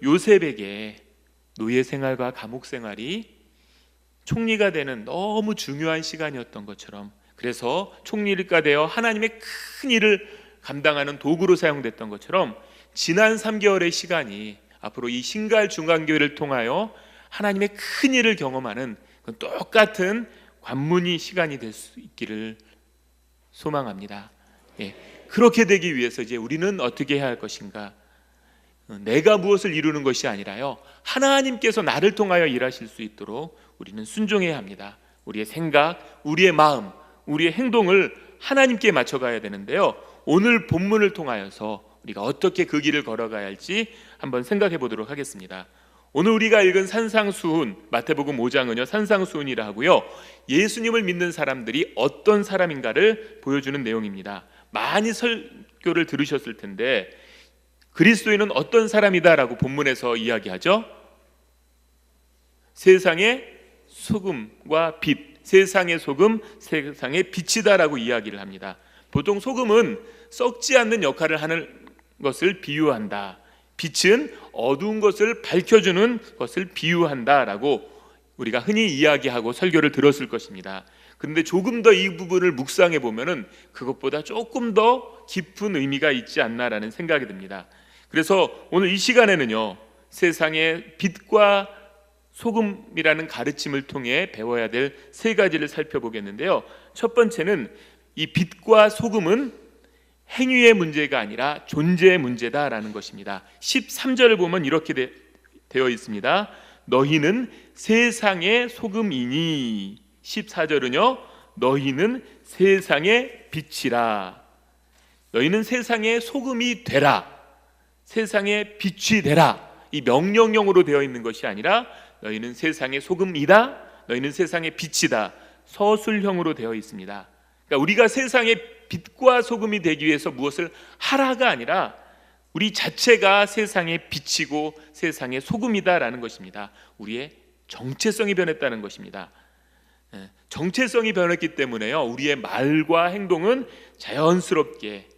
요셉에게 노예 생활과 감옥 생활이 총리가 되는 너무 중요한 시간이었던 것처럼, 그래서 총리가 되어 하나님의 큰 일을 감당하는 도구로 사용됐던 것처럼 지난 3개월의 시간이 앞으로 이 신갈 중간교회를 통하여 하나님의 큰 일을 경험하는 똑같은 관문의 시간이 될 수 있기를 소망합니다. 그렇게 되기 위해서 이제 우리는 어떻게 해야 할 것인가? 내가 무엇을 이루는 것이 아니라요, 하나님께서 나를 통하여 일하실 수 있도록 우리는 순종해야 합니다. 우리의 생각, 우리의 마음, 우리의 행동을 하나님께 맞춰가야 되는데요, 오늘 본문을 통하여서 우리가 어떻게 그 길을 걸어가야 할지 한번 생각해 보도록 하겠습니다. 오늘 우리가 읽은 산상수훈, 마태복음 5장은요 산상수훈이라 하고요, 예수님을 믿는 사람들이 어떤 사람인가를 보여주는 내용입니다. 많이 설교를 들으셨을 텐데 그리스도인은 어떤 사람이다라고 본문에서 이야기하죠. 세상의 소금과 빛, 세상의 소금, 세상의 빛이다라고 이야기를 합니다. 보통 소금은 썩지 않는 역할을 하는 것을 비유한다, 빛은 어두운 것을 밝혀주는 것을 비유한다라고 우리가 흔히 이야기하고 설교를 들었을 것입니다. 그런데 조금 더 이 부분을 묵상해 보면은 그것보다 조금 더 깊은 의미가 있지 않나라는 생각이 듭니다. 그래서 오늘 이 시간에는요, 세상의 빛과 소금이라는 가르침을 통해 배워야 될 세 가지를 살펴보겠는데요, 첫 번째는 이 빛과 소금은 행위의 문제가 아니라 존재의 문제다라는 것입니다. 13절을 보면 이렇게 되어 있습니다. 너희는 세상의 소금이니. 14절은요, 너희는 세상의 빛이라. 너희는 세상의 소금이 되라, 세상의 빛이 되라, 이 명령형으로 되어 있는 것이 아니라 너희는 세상의 소금이다, 너희는 세상의 빛이다, 서술형으로 되어 있습니다. 그러니까 우리가 세상의 빛과 소금이 되기 위해서 무엇을 하라가 아니라 우리 자체가 세상의 빛이고 세상의 소금이다라는 것입니다. 우리의 정체성이 변했다는 것입니다. 정체성이 변했기 때문에요, 우리의 말과 행동은 자연스럽게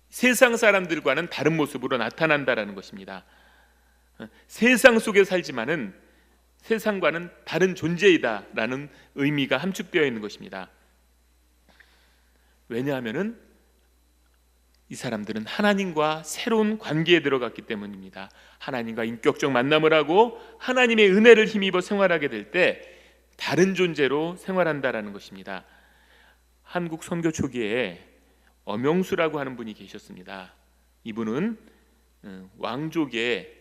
세상 사람들과는 다른 모습으로 나타난다라는 것입니다. 세상 속에 살지만은 세상과는 다른 존재이다라는 의미가 함축되어 있는 것입니다. 왜냐하면은 이 사람들은 하나님과 새로운 관계에 들어갔기 때문입니다. 하나님과 인격적 만남을 하고 하나님의 은혜를 힘입어 생활하게 될 때 다른 존재로 생활한다라는 것입니다. 한국 선교 초기에 엄영수라고 하는 분이 계셨습니다. 이분은 왕족의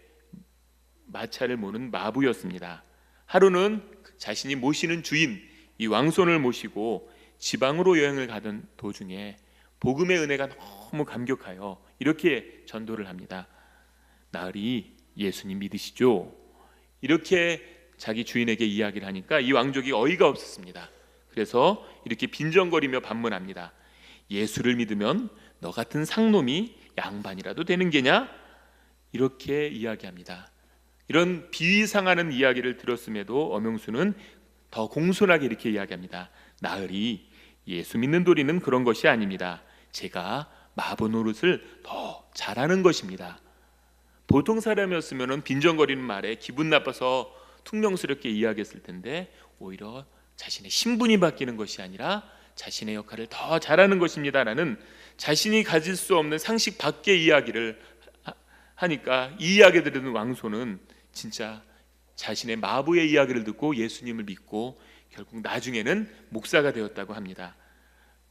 마차를 모는 마부였습니다. 하루는 자신이 모시는 주인 이 왕손을 모시고 지방으로 여행을 가던 도중에 복음의 은혜가 너무 감격하여 이렇게 전도를 합니다. 나으리 예수님 믿으시죠? 이렇게 자기 주인에게 이야기를 하니까 이 왕족이 어이가 없었습니다. 그래서 이렇게 빈정거리며 반문합니다. 예수를 믿으면 너 같은 상놈이 양반이라도 되는 게냐? 이렇게 이야기합니다. 이런 비위상하는 이야기를 들었음에도 엄영수는 더 공손하게 이렇게 이야기합니다. 나으리 예수 믿는 도리는 그런 것이 아닙니다. 제가 마부 노릇을 더 잘하는 것입니다. 보통 사람이었으면 빈정거리는 말에 기분 나빠서 퉁명스럽게 이야기했을 텐데 오히려 자신의 신분이 바뀌는 것이 아니라 자신의 역할을 더 잘하는 것입니다라는 자신이 가질 수 없는 상식 밖의 이야기를 하니까 이 이야기 들은 왕손은 진짜 자신의 마부의 이야기를 듣고 예수님을 믿고 결국 나중에는 목사가 되었다고 합니다.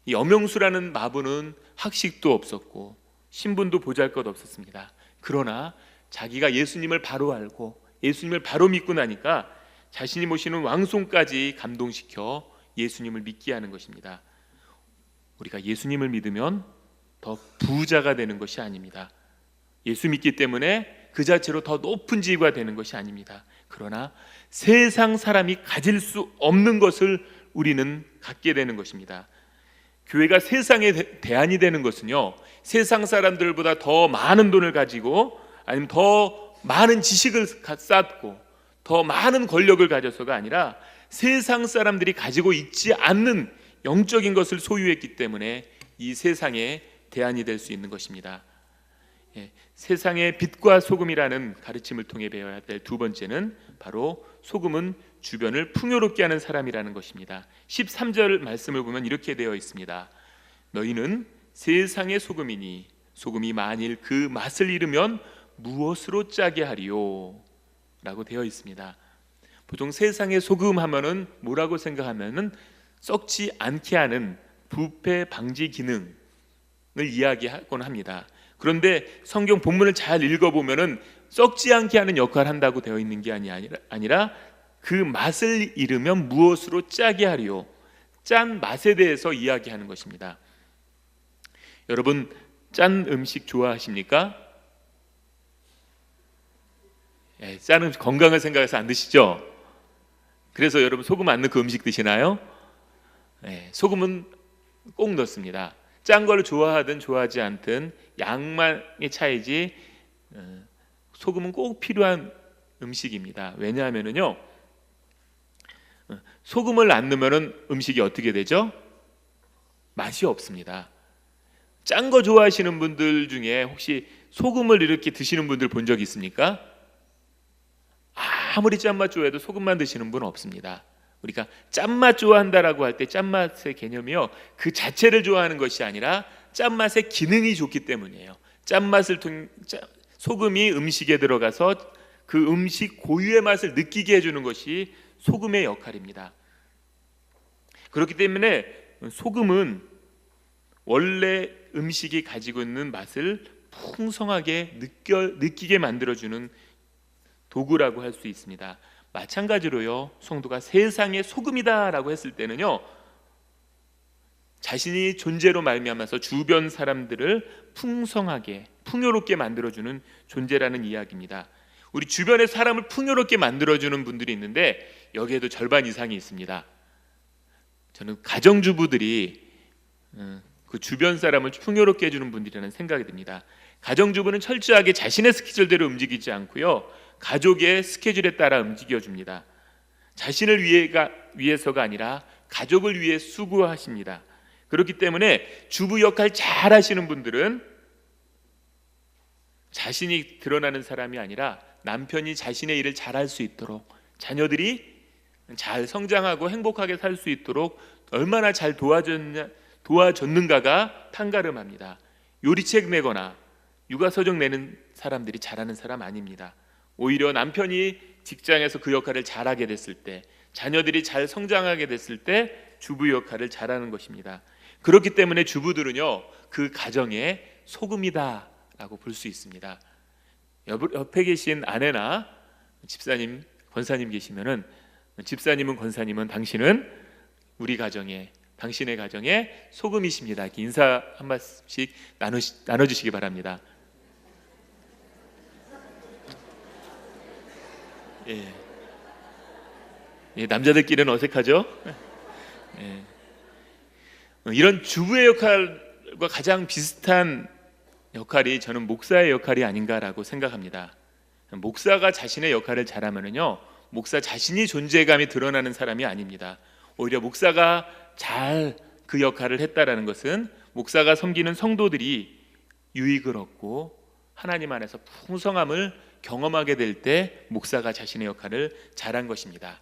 이 엄영수라는 마부는 학식도 없었고 신분도 보잘것없었습니다. 그러나 자기가 예수님을 바로 알고 예수님을 바로 믿고 나니까 자신이 모시는 왕손까지 감동시켜 예수님을 믿게 하는 것입니다. 우리가 예수님을 믿으면 더 부자가 되는 것이 아닙니다. 예수 믿기 때문에 그 자체로 더 높은 지위가 되는 것이 아닙니다. 그러나 세상 사람이 가질 수 없는 것을 우리는 갖게 되는 것입니다. 교회가 세상의 대안이 되는 것은요, 세상 사람들보다 더 많은 돈을 가지고 아니면 더 많은 지식을 쌓고 더 많은 권력을 가져서가 아니라 세상 사람들이 가지고 있지 않는 영적인 것을 소유했기 때문에 이 세상의 대안이 될 수 있는 것입니다. 세상의 빛과 소금이라는 가르침을 통해 배워야 될 두 번째는 바로 소금은 주변을 풍요롭게 하는 사람이라는 것입니다. 13절 말씀을 보면 이렇게 되어 있습니다. 너희는 세상의 소금이니 소금이 만일 그 맛을 잃으면 무엇으로 짜게 하리요? 라고 되어 있습니다. 보통 세상의 소금 하면은 뭐라고 생각하면은 썩지 않게 하는 부패 방지 기능을 이야기하곤 합니다. 그런데 성경 본문을 잘 읽어보면은 썩지 않게 하는 역할을 한다고 되어 있는 게 아니라 그 맛을 잃으면 무엇으로 짜게 하리요? 짠 맛에 대해서 이야기하는 것입니다. 여러분 짠 음식 좋아하십니까? 짠 음식 건강을 생각해서 안 드시죠? 그래서 여러분 소금 안 넣고 음식 드시나요? 소금은 꼭 넣습니다. 짠 걸 좋아하든 좋아하지 않든 양만의 차이지 소금은 꼭 필요한 음식입니다. 왜냐하면요 소금을 안 넣으면 음식이 어떻게 되죠? 맛이 없습니다. 짠 거 좋아하시는 분들 중에 혹시 소금을 이렇게 드시는 분들 본 적 있습니까? 아무리 짠맛 좋아해도 소금만 드시는 분은 없습니다. 우리가 짠맛 좋아한다라고 할 때 짠맛의 개념이요 그 자체를 좋아하는 것이 아니라 짠맛의 기능이 좋기 때문이에요. 짠맛을 통해 소금이 음식에 들어가서 그 음식 고유의 맛을 느끼게 해주는 것이 소금의 역할입니다. 그렇기 때문에 소금은 원래 음식이 가지고 있는 맛을 풍성하게 느끼게 만들어주는 도구라고 할 수 있습니다. 마찬가지로요 성도가 세상의 소금이다라고 했을 때는요 자신이 존재로 말미암아서 주변 사람들을 풍성하게 풍요롭게 만들어주는 존재라는 이야기입니다. 우리 주변의 사람을 풍요롭게 만들어주는 분들이 있는데 여기에도 절반 이상이 있습니다. 저는 가정주부들이 그 주변 사람을 풍요롭게 해주는 분들이라는 생각이 듭니다. 가정주부는 철저하게 자신의 스케줄대로 움직이지 않고요 가족의 스케줄에 따라 움직여줍니다. 자신을 위해서가 아니라 가족을 위해 수고하십니다. 그렇기 때문에 주부 역할 잘 하시는 분들은 자신이 드러나는 사람이 아니라 남편이 자신의 일을 잘할 수 있도록 자녀들이 잘 성장하고 행복하게 살 수 있도록 얼마나 잘 도와줬는가가 판가름합니다. 요리책 내거나 육아서적 내는 사람들이 잘하는 사람 아닙니다. 오히려 남편이 직장에서 그 역할을 잘하게 됐을 때 자녀들이 잘 성장하게 됐을 때 주부 역할을 잘하는 것입니다. 그렇기 때문에 주부들은요 그 가정의 소금이다 라고 볼 수 있습니다. 옆에 계신 아내나 집사님, 권사님 계시면은 집사님은 권사님은 당신은 우리 가정의 당신의 가정의 소금이십니다. 이렇게 인사 한 말씀씩 나눠주시기 바랍니다. 남자들끼리는 어색하죠? 이런 주부의 역할과 가장 비슷한 역할이 저는 목사의 역할이 아닌가라고 생각합니다. 목사가 자신의 역할을 잘하면요 목사 자신이 존재감이 드러나는 사람이 아닙니다. 오히려 목사가 잘 그 역할을 했다라는 것은 목사가 섬기는 성도들이 유익을 얻고 하나님 안에서 풍성함을 경험하게 될 때 목사가 자신의 역할을 잘한 것입니다.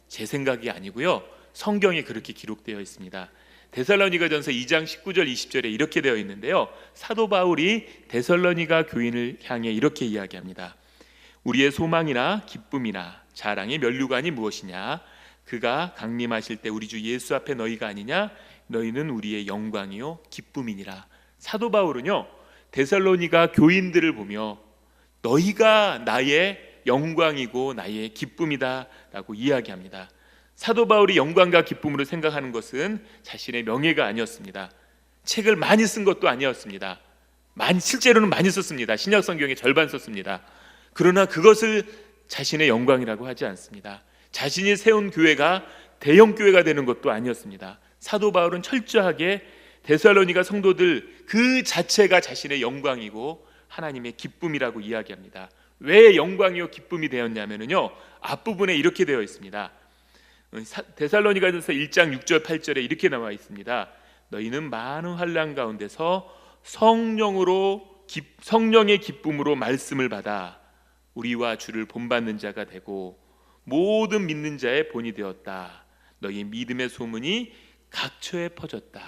제 생각이 아니고요 성경에 그렇게 기록되어 있습니다. 데살로니가전서 2장 19절 20절에 이렇게 되어 있는데요 사도 바울이 데살로니가 교인을 향해 이렇게 이야기합니다. 우리의 소망이나 기쁨이나 자랑의 면류관이 무엇이냐? 그가 강림하실 때 우리 주 예수 앞에 너희가 아니냐? 너희는 우리의 영광이요 기쁨이니라. 사도 바울은요 데살로니가 교인들을 보며 너희가 나의 영광이고 나의 기쁨이다 라고 이야기합니다. 사도 바울이 영광과 기쁨으로 생각하는 것은 자신의 명예가 아니었습니다. 책을 많이 쓴 것도 아니었습니다. 실제로는 많이 썼습니다. 신약 성경의 절반 썼습니다. 그러나 그것을 자신의 영광이라고 하지 않습니다. 자신이 세운 교회가 대형 교회가 되는 것도 아니었습니다. 사도 바울은 철저하게 데살로니가 성도들 그 자체가 자신의 영광이고 하나님의 기쁨이라고 이야기합니다. 왜 영광이요 기쁨이 되었냐면요 앞부분에 이렇게 되어 있습니다. 데살로니가전서 1장 6절 8절에 이렇게 나와 있습니다. 너희는 많은 환난 가운데서 성령으로 성령의 기쁨으로 말씀을 받아 우리와 주를 본받는 자가 되고 모든 믿는 자의 본이 되었다. 너희 믿음의 소문이 각처에 퍼졌다.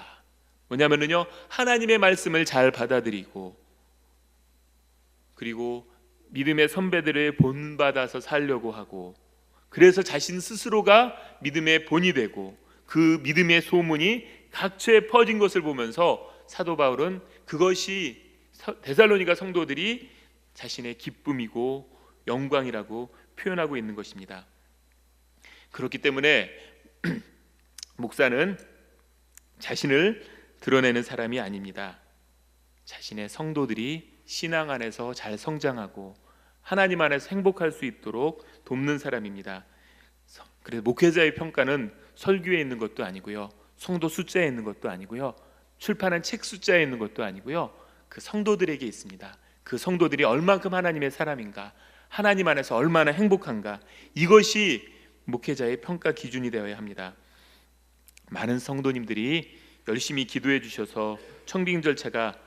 뭐냐면요, 하나님의 말씀을 잘 받아들이고 그리고 믿음의 선배들의 본받아서 살려고 하고, 그래서 자신 스스로가 믿음의 본이 되고 그 믿음의 소문이 각처에 퍼진 것을 보면서 사도 바울은 그것이 데살로니가 성도들이 자신의 기쁨이고 영광이라고 표현하고 있는 것입니다. 그렇기 때문에 목사는 자신을 드러내는 사람이 아닙니다. 자신의 성도들이 신앙 안에서 잘 성장하고 하나님 안에서 행복할 수 있도록 돕는 사람입니다. 그래서 목회자의 평가는 설교에 있는 것도 아니고요, 성도 숫자에 있는 것도 아니고요, 출판한 책 숫자에 있는 것도 아니고요, 그 성도들에게 있습니다. 그 성도들이 얼만큼 하나님의 사람인가, 하나님 안에서 얼마나 행복한가, 이것이 목회자의 평가 기준이 되어야 합니다. 많은 성도님들이 열심히 기도해 주셔서 청빙 절차가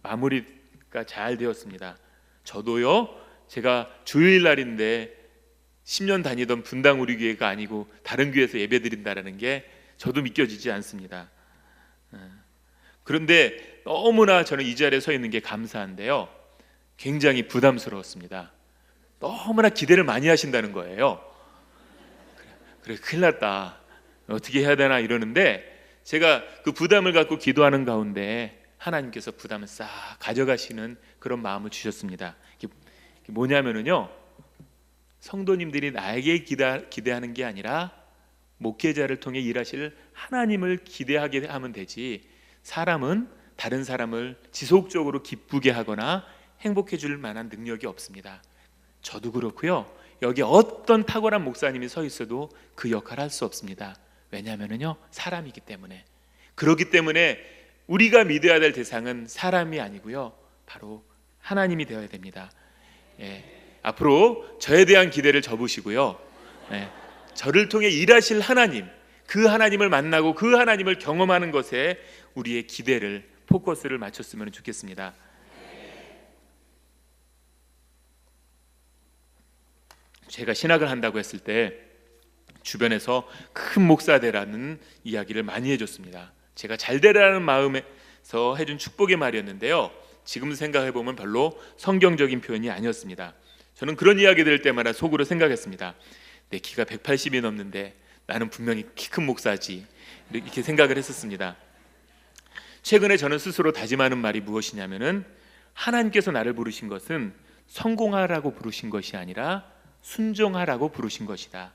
마무리가 잘 되었습니다. 저도요, 제가 주일 날인데 10년 다니던 분당 우리 교회가 아니고 다른 교회에서 예배드린다라는 게 저도 믿겨지지 않습니다. 그런데 너무나 저는 이 자리에 서 있는 게 감사한데요, 굉장히 부담스러웠습니다. 너무나 기대를 많이 하신다는 거예요. 그래 큰일 났다, 어떻게 해야 되나 이러는데, 제가 그 부담을 갖고 기도하는 가운데 하나님께서 부담을 싹 가져가시는 그런 마음을 주셨습니다. 이게 뭐냐면요, 성도님들이 나에게 기대하는 게 아니라 목회자를 통해 일하실 하나님을 기대하게 하면 되지, 사람은 다른 사람을 지속적으로 기쁘게 하거나 행복해 줄 만한 능력이 없습니다. 저도 그렇고요, 여기 어떤 탁월한 목사님이 서 있어도 그 역할을 할 수 없습니다. 왜냐하면요, 사람이기 때문에. 그렇기 때문에 우리가 믿어야 될 대상은 사람이 아니고요, 바로 하나님이 되어야 됩니다. 앞으로 저에 대한 기대를 접으시고요, 저를 통해 일하실 하나님, 그 하나님을 만나고 그 하나님을 경험하는 것에 우리의 기대를, 포커스를 맞췄으면 좋겠습니다. 제가 신학을 한다고 했을 때 주변에서 큰 목사 되라는 이야기를 많이 해줬습니다. 제가 잘 되라는 마음에서 해준 축복의 말이었는데요, 지금 생각해보면 별로 성경적인 표현이 아니었습니다. 저는 그런 이야기 들을 때마다 속으로 생각했습니다. 내 키가 180이 넘는데 나는 분명히 키 큰 목사지, 이렇게 생각을 했었습니다. 최근에 저는 스스로 다짐하는 말이 무엇이냐면은, 하나님께서 나를 부르신 것은 성공하라고 부르신 것이 아니라 순종하라고 부르신 것이다.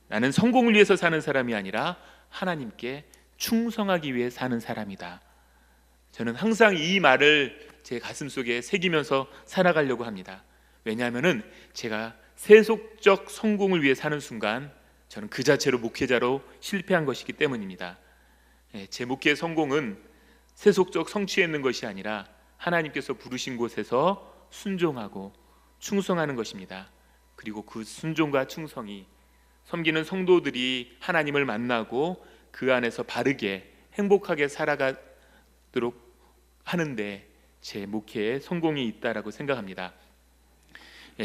나는 성공을 위해서 사는 사람이 아니라 하나님께 충성하기 위해 사는 사람이다. 저는 항상 이 말을 제 가슴속에 새기면서 살아가려고 합니다. 왜냐하면은 제가 세속적 성공을 위해 사는 순간 저는 그 자체로 목회자로 실패한 것이기 때문입니다. 제 목회의 성공은 세속적 성취에 있는 것이 아니라 하나님께서 부르신 곳에서 순종하고 충성하는 것입니다. 그리고 그 순종과 충성이 섬기는 성도들이 하나님을 만나고 그 안에서 바르게 행복하게 살아가도록 하는데 제 목회에 성공이 있다라고 생각합니다.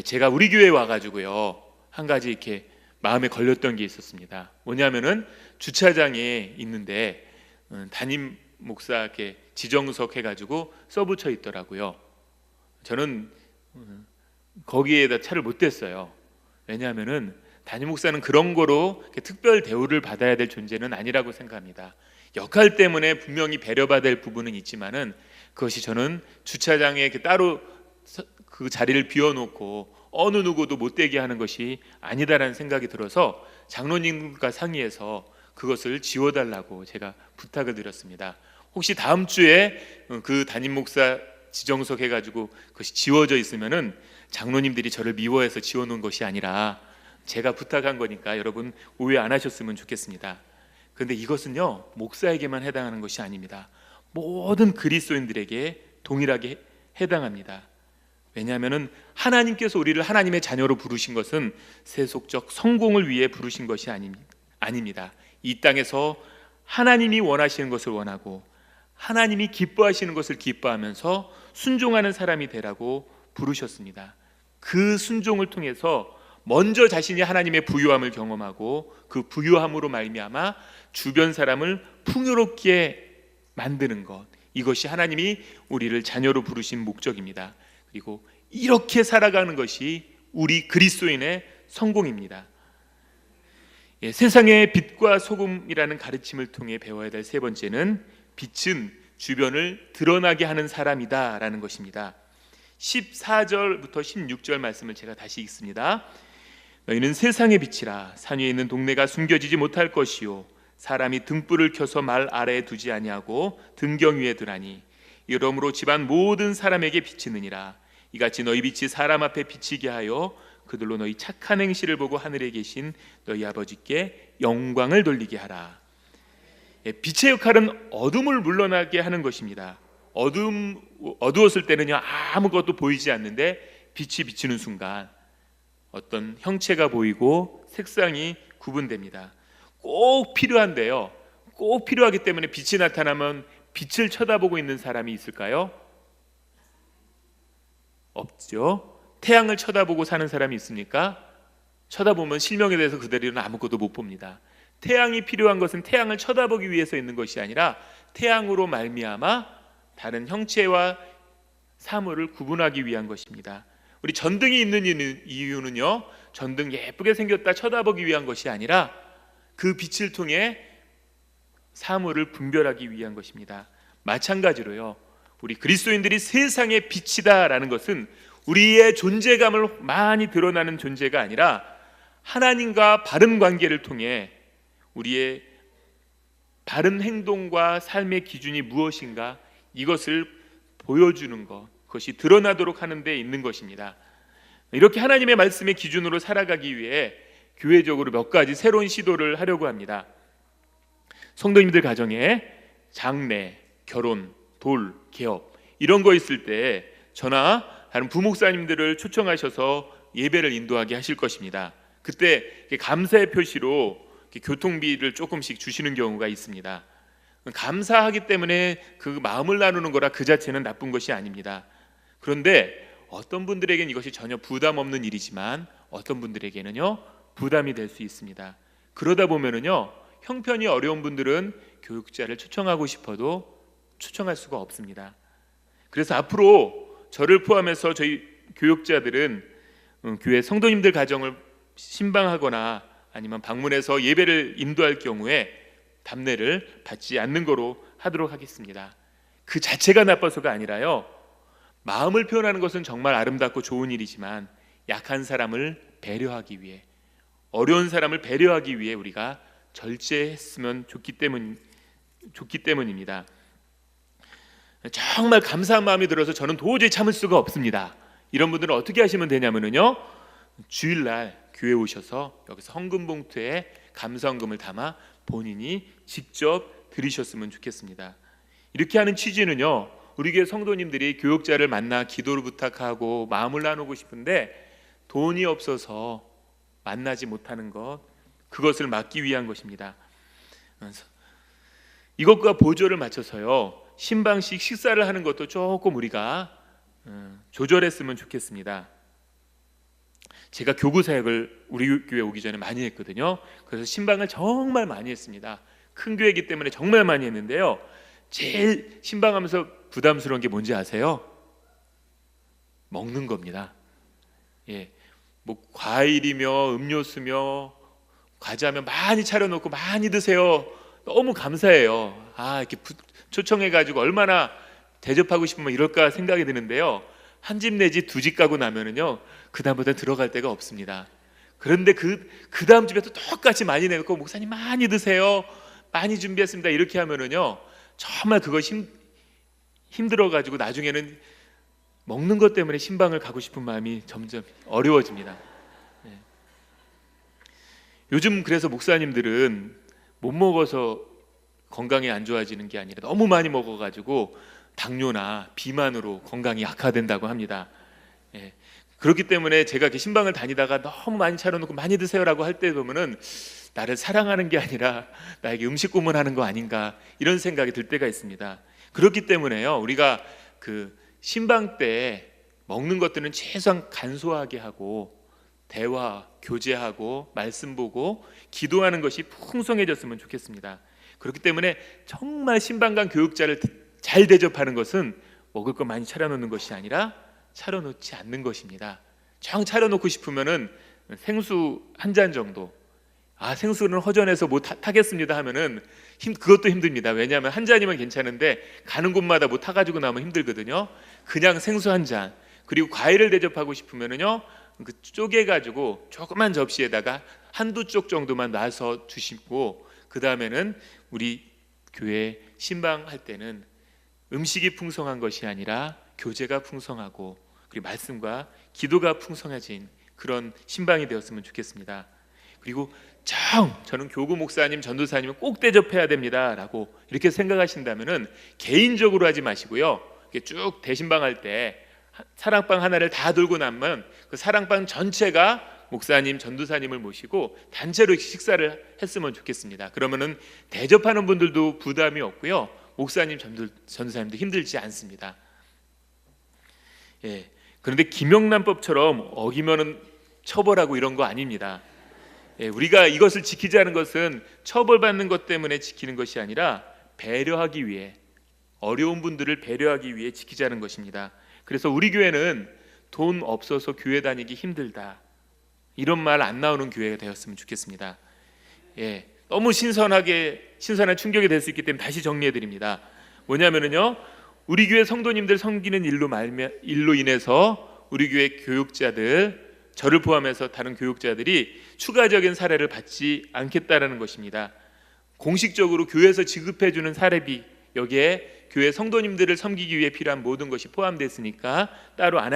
제가 우리 교회에 와가지고요, 한 가지 이렇게 마음에 걸렸던 게 있었습니다. 뭐냐면은 주차장에 있는데 담임 목사께 지정석 해가지고 써붙여 있더라고요. 저는 거기에다 차를 못 댔어요. 왜냐하면은 담임 목사는 그런 거로 특별 대우를 받아야 될 존재는 아니라고 생각합니다. 역할 때문에 분명히 배려받을 부분은 있지만은 그것이 저는 주차장에 이렇게 따로 그 자리를 비워놓고 어느 누구도 못 되게 하는 것이 아니다라는 생각이 들어서 장로님과 상의해서 그것을 지워달라고 제가 부탁을 드렸습니다. 혹시 다음 주에 그 담임 목사 지정석 해가지고 그것이 지워져 있으면은 장로님들이 저를 미워해서 지워놓은 것이 아니라 제가 부탁한 거니까 여러분 오해 안 하셨으면 좋겠습니다. 그런데 이것은요, 목사에게만 해당하는 것이 아닙니다. 모든 그리스도인들에게 동일하게 해당합니다. 왜냐하면은 하나님께서 우리를 하나님의 자녀로 부르신 것은 세속적 성공을 위해 부르신 것이 아닙니다. 이 땅에서 하나님이 원하시는 것을 원하고 하나님이 기뻐하시는 것을 기뻐하면서 순종하는 사람이 되라고 부르셨습니다. 그 순종을 통해서 먼저 자신이 하나님의 부유함을 경험하고 그 부유함으로 말미암아 주변 사람을 풍요롭게 만드는 것, 이것이 하나님이 우리를 자녀로 부르신 목적입니다. 그리고 이렇게 살아가는 것이 우리 그리스도인의 성공입니다. 세상의 빛과 소금이라는 가르침을 통해 배워야 될 세 번째는 빛은 주변을 드러나게 하는 사람이다 라는 것입니다. 14절부터 16절 말씀을 제가 다시 읽습니다. 너희는 세상의 빛이라. 산 위에 있는 동네가 숨겨지지 못할 것이요 사람이 등불을 켜서 말 아래에 두지 아니하고 등경 위에 두라니 이러므로 집안 모든 사람에게 비치느니라. 이같이 너희 빛이 사람 앞에 비치게 하여 그들로 너희 착한 행실을 보고 하늘에 계신 너희 아버지께 영광을 돌리게 하라. 빛의 역할은 어둠을 물러나게 하는 것입니다. 어두웠을 때는요 아무것도 보이지 않는데 빛이 비치는 순간 어떤 형체가 보이고 색상이 구분됩니다. 꼭 필요한데요, 꼭 필요하기 때문에 빛이 나타나면 빛을 쳐다보고 있는 사람이 있을까요? 없죠. 태양을 쳐다보고 사는 사람이 있습니까? 쳐다보면 실명에 대해서 그대로는 아무것도 못 봅니다. 태양이 필요한 것은 태양을 쳐다보기 위해서 있는 것이 아니라 태양으로 말미암아 다른 형체와 사물을 구분하기 위한 것입니다. 우리 전등이 있는 이유는요, 전등 예쁘게 생겼다 쳐다보기 위한 것이 아니라 그 빛을 통해 사물을 분별하기 위한 것입니다. 마찬가지로요, 우리 그리스도인들이 세상의 빛이다라는 것은 우리의 존재감을 많이 드러나는 존재가 아니라 하나님과 바른 관계를 통해 우리의 바른 행동과 삶의 기준이 무엇인가 이것을 보여주는 것, 그것이 드러나도록 하는 데 있는 것입니다. 이렇게 하나님의 말씀의 기준으로 살아가기 위해 교회적으로 몇 가지 새로운 시도를 하려고 합니다. 성도님들 가정에 장례, 결혼, 돌, 개업 이런 거 있을 때 저나 다른 부목사님들을 초청하셔서 예배를 인도하게 하실 것입니다. 그때 감사의 표시로 교통비를 조금씩 주시는 경우가 있습니다. 감사하기 때문에 그 마음을 나누는 거라 그 자체는 나쁜 것이 아닙니다. 그런데 어떤 분들에게는 이것이 전혀 부담 없는 일이지만 어떤 분들에게는요 부담이 될 수 있습니다. 그러다 보면은요 형편이 어려운 분들은 교육자를 초청하고 싶어도 초청할 수가 없습니다. 그래서 앞으로 저를 포함해서 저희 교육자들은 교회 성도님들 가정을 신방하거나 아니면 방문해서 예배를 인도할 경우에 답례를 받지 않는 거로 하도록 하겠습니다. 그 자체가 나빠서가 아니라요, 마음을 표현하는 것은 정말 아름답고 좋은 일이지만 약한 사람을 배려하기 위해, 어려운 사람을 배려하기 위해 우리가 절제했으면 좋기 때문입니다. 정말 감사한 마음이 들어서 저는 도저히 참을 수가 없습니다. 이런 분들은 어떻게 하시면 되냐면요, 주일날 교회 오셔서 여기서 헌금 봉투에 감사헌금을 담아 본인이 직접 드리셨으면 좋겠습니다. 이렇게 하는 취지는요, 우리 교회 성도님들이 교육자를 만나 기도를 부탁하고 마음을 나누고 싶은데 돈이 없어서 만나지 못하는 것, 그것을 막기 위한 것입니다. 이것과 보조를 맞춰서요, 신방식 식사를 하는 것도 조금 우리가 조절했으면 좋겠습니다. 제가 교구 사역을 우리 교회 오기 전에 많이 했거든요. 그래서 신방을 정말 많이 했습니다. 큰 교회이기 때문에 정말 많이 했는데요, 제일 신방하면서 부담스러운 게 뭔지 아세요? 먹는 겁니다. 뭐 과일이며 음료수며 과자며 많이 차려놓고 많이 드세요. 너무 감사해요. 이렇게 초청해가지고 얼마나 대접하고 싶으면 이럴까 생각이 드는데요, 한 집 내지 두 집 가고 나면은요 그 다음부터 들어갈 데가 없습니다. 그런데 그 다음 집에도 똑같이 많이 내놓고 목사님 많이 드세요, 많이 준비했습니다 이렇게 하면은요 정말 그거 힘들어가지고 나중에는 먹는 것 때문에 신방을 가고 싶은 마음이 점점 어려워집니다. 요즘 그래서 목사님들은 못 먹어서 건강이 안 좋아지는 게 아니라 너무 많이 먹어가지고 당뇨나 비만으로 건강이 악화된다고 합니다. 그렇기 때문에 제가 이렇게 신방을 다니다가 너무 많이 차려놓고 많이 드세요라고 할 때 보면은 나를 사랑하는 게 아니라 나에게 음식 고문하는 거 아닌가 이런 생각이 들 때가 있습니다. 그렇기 때문에요, 우리가 그 신방 때 먹는 것들은 최소한 간소하게 하고 대화, 교제하고 말씀 보고 기도하는 것이 풍성해졌으면 좋겠습니다. 그렇기 때문에 정말 신방간 교육자를 잘 대접하는 것은 먹을 거 많이 차려놓는 것이 아니라 차려놓지 않는 것입니다. 정 차려놓고 싶으면은 생수 한 잔 정도, 생수는 허전해서 못 타겠습니다 하면은 그것도 힘듭니다. 왜냐하면 한 잔이면 괜찮은데 가는 곳마다 못 타가지고 나면 힘들거든요. 그냥 생수 한 잔, 그리고 과일을 대접하고 싶으면은요, 그 쪼개가지고 조그만 접시에다가 한두 쪽 정도만 놔서 주시고, 그 다음에는 우리 교회 신방할 때는 음식이 풍성한 것이 아니라 교제가 풍성하고 그리고 말씀과 기도가 풍성해진 그런 신방이 되었으면 좋겠습니다. 그리고 저는 교구 목사님, 전도사님은 꼭 대접해야 됩니다 라고 이렇게 생각하신다면은 개인적으로 하지 마시고요, 이렇게 쭉 대신방할 때 사랑방 하나를 다 들고 나면 그 사랑방 전체가 목사님, 전도사님을 모시고 단체로 식사를 했으면 좋겠습니다. 그러면은 대접하는 분들도 부담이 없고요, 목사님, 전도사님도 힘들지 않습니다. 그런데 김영란법처럼 어기면은 처벌하고 이런 거 아닙니다. 우리가 이것을 지키지 않은 것은 처벌받는 것 때문에 지키는 것이 아니라 배려하기 위해, 어려운 분들을 배려하기 위해 지키자는 것입니다. 그래서 우리 교회는 돈 없어서 교회 다니기 힘들다, 이런 말 안 나오는 교회가 되었으면 좋겠습니다. 너무 신선한 충격이 될 수 있기 때문에 다시 정리해 드립니다. 뭐냐면은요, 우리 교회 성도님들 섬기는 일로 인해서 우리 교회 교육자들, 저를 포함해서 다른 교육자들이 추가적인 사례를 받지 않겠다라는 것입니다. 공식적으로 교회에서 지급해주는 사례비, 여기에 교회 성도님들을 섬기기 위해 필요한 모든 것이 포함됐으니까 따로 안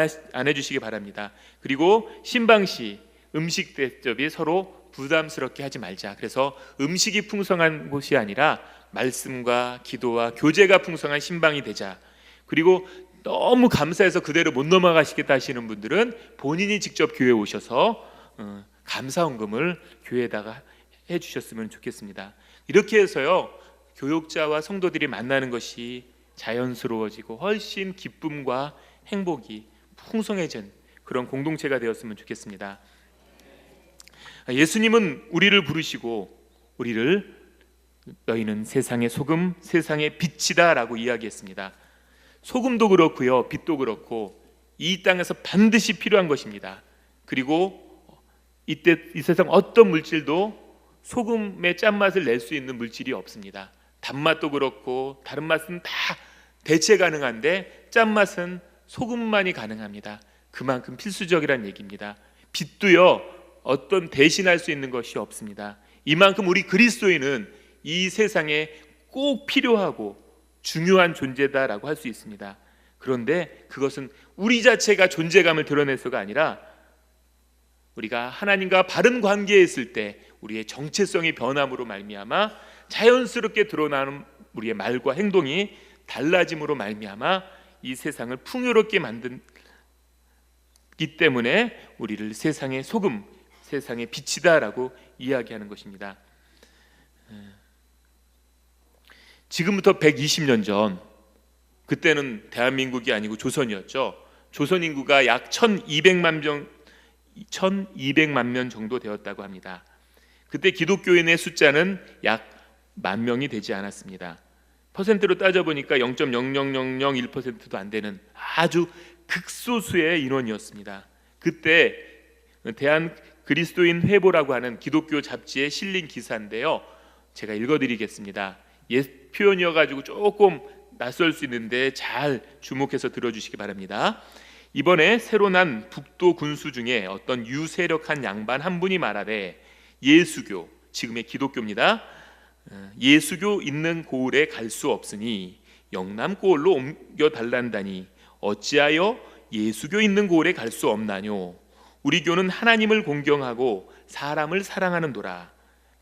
해주시기 바랍니다. 그리고 신방시 음식 대접이 서로 부담스럽게 하지 말자. 그래서 음식이 풍성한 곳이 아니라 말씀과 기도와 교제가 풍성한 신방이 되자. 그리고 너무 감사해서 그대로 못 넘어가시겠다 하시는 분들은 본인이 직접 교회에 오셔서 감사헌금을 교회에다가 해주셨으면 좋겠습니다. 이렇게 해서요, 교육자와 성도들이 만나는 것이 자연스러워지고 훨씬 기쁨과 행복이 풍성해진 그런 공동체가 되었으면 좋겠습니다. 예수님은 우리를 부르시고 우리를 너희는 세상의 소금, 세상의 빛이다 라고 이야기했습니다. 소금도 그렇고요, 빛도 그렇고 이 땅에서 반드시 필요한 것입니다. 그리고 이 세상 어떤 물질도 소금의 짠맛을 낼 수 있는 물질이 없습니다. 단맛도 그렇고 다른 맛은 다 대체 가능한데 짠맛은 소금만이 가능합니다. 그만큼 필수적이란 얘기입니다. 빛도요, 어떤 대신할 수 있는 것이 없습니다. 이만큼 우리 그리스도인은 이 세상에 꼭 필요하고 중요한 존재다라고 할 수 있습니다. 그런데 그것은 우리 자체가 존재감을 드러내서가 아니라 우리가 하나님과 바른 관계에 있을 때 우리의 정체성이 변함으로 말미암아 자연스럽게 드러나는 우리의 말과 행동이 달라짐으로 말미암아 이 세상을 풍요롭게 만들기 때문에 우리를 세상의 소금, 세상의 빛이다라고 이야기하는 것입니다. 지금부터 120년 전, 그때는 대한민국이 아니고 조선이었죠. 조선 인구가 약 1200만 명 정도 되었다고 합니다. 그때 기독교인의 숫자는 약 10,000명이 되지 않았습니다. 퍼센트로 따져보니까 0.00001%도 안 되는 아주 극소수의 인원이었습니다. 그때 대한 그리스도인 회보라고 하는 기독교 잡지에 실린 기사인데요, 제가 읽어드리겠습니다. 옛 표현이어가지고 조금 낯설 수 있는데 잘 주목해서 들어주시기 바랍니다. 이번에 새로 난 북도 군수 중에 어떤 유세력한 양반 한 분이 말하되, 예수교, 지금의 기독교입니다. 예수교 있는 고을에 갈 수 없으니 영남 고을로 옮겨 달란다니 어찌하여 예수교 있는 고을에 갈 수 없나뇨. 우리 교는 하나님을 공경하고 사람을 사랑하는도라.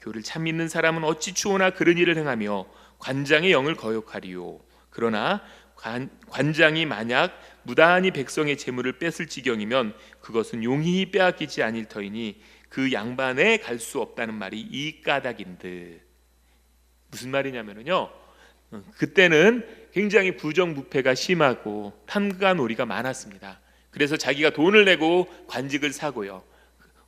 교를 참 믿는 사람은 어찌 추호나 그런 일을 행하며 관장의 영을 거역하리요. 그러나 관장이 만약 무단히 백성의 재물을 뺏을 지경이면 그것은 용히 빼앗기지 아닐 터이니 그 양반에 갈 수 없다는 말이 이 까닭인듯. 무슨 말이냐면요, 그때는 굉장히 부정부패가 심하고 탐관오리가 많았습니다. 그래서 자기가 돈을 내고 관직을 사고요.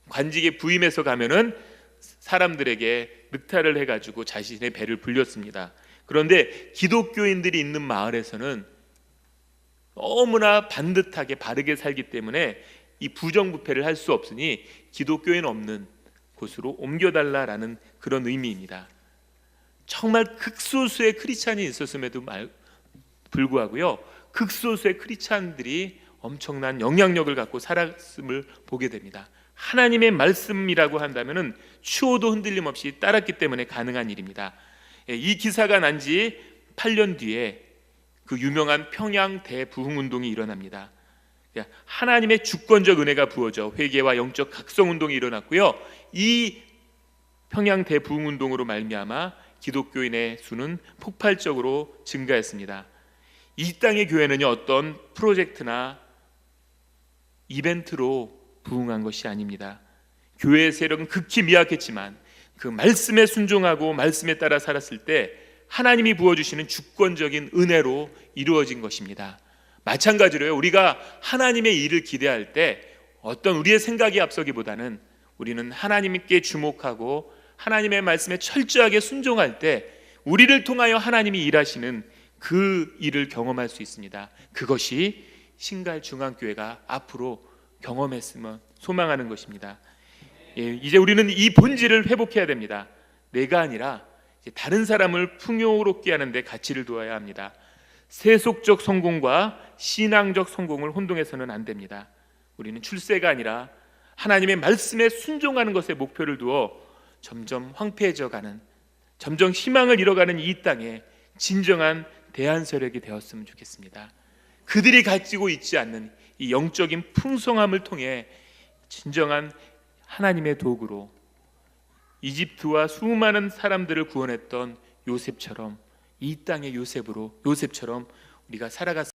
관직에 부임해서 가면은 사람들에게 늑탈을 해가지고 자신의 배를 불렸습니다. 그런데 기독교인들이 있는 마을에서는 너무나 반듯하게 바르게 살기 때문에 이 부정부패를 할 수 없으니 기독교인 없는 곳으로 옮겨달라라는 그런 의미입니다. 정말 극소수의 크리스찬이 있었음에도 불구하고요, 극소수의 크리스찬들이 엄청난 영향력을 갖고 살았음을 보게 됩니다. 하나님의 말씀이라고 한다면은 추호도 흔들림 없이 따랐기 때문에 가능한 일입니다. 이 기사가 난 지 8년 뒤에 그 유명한 평양 대부흥운동이 일어납니다. 하나님의 주권적 은혜가 부어져 회개와 영적 각성운동이 일어났고요, 이 평양 대부흥운동으로 말미암아 기독교인의 수는 폭발적으로 증가했습니다. 이 땅의 교회는요, 어떤 프로젝트나 이벤트로 부흥한 것이 아닙니다. 교회의 세력은 극히 미약했지만 그 말씀에 순종하고 말씀에 따라 살았을 때 하나님이 부어주시는 주권적인 은혜로 이루어진 것입니다. 마찬가지로요, 우리가 하나님의 일을 기대할 때 어떤 우리의 생각이 앞서기보다는 우리는 하나님께 주목하고 하나님의 말씀에 철저하게 순종할 때 우리를 통하여 하나님이 일하시는 그 일을 경험할 수 있습니다. 그것이 신갈중앙교회가 앞으로 경험했으면 소망하는 것입니다. 이제 우리는 이 본질을 회복해야 됩니다. 내가 아니라 다른 사람을 풍요롭게 하는 데 가치를 두어야 합니다. 세속적 성공과 신앙적 성공을 혼동해서는 안 됩니다. 우리는 출세가 아니라 하나님의 말씀에 순종하는 것에 목표를 두어 점점 황폐해져 가는, 점점 희망을 잃어가는 이 땅에 진정한 대안세력이 되었으면 좋겠습니다. 그들이 가지고 있지 않는 이 영적인 풍성함을 통해 진정한 하나님의 도구로 이집트와 수많은 사람들을 구원했던 요셉처럼, 이 땅의 요셉처럼 우리가 살아갔으면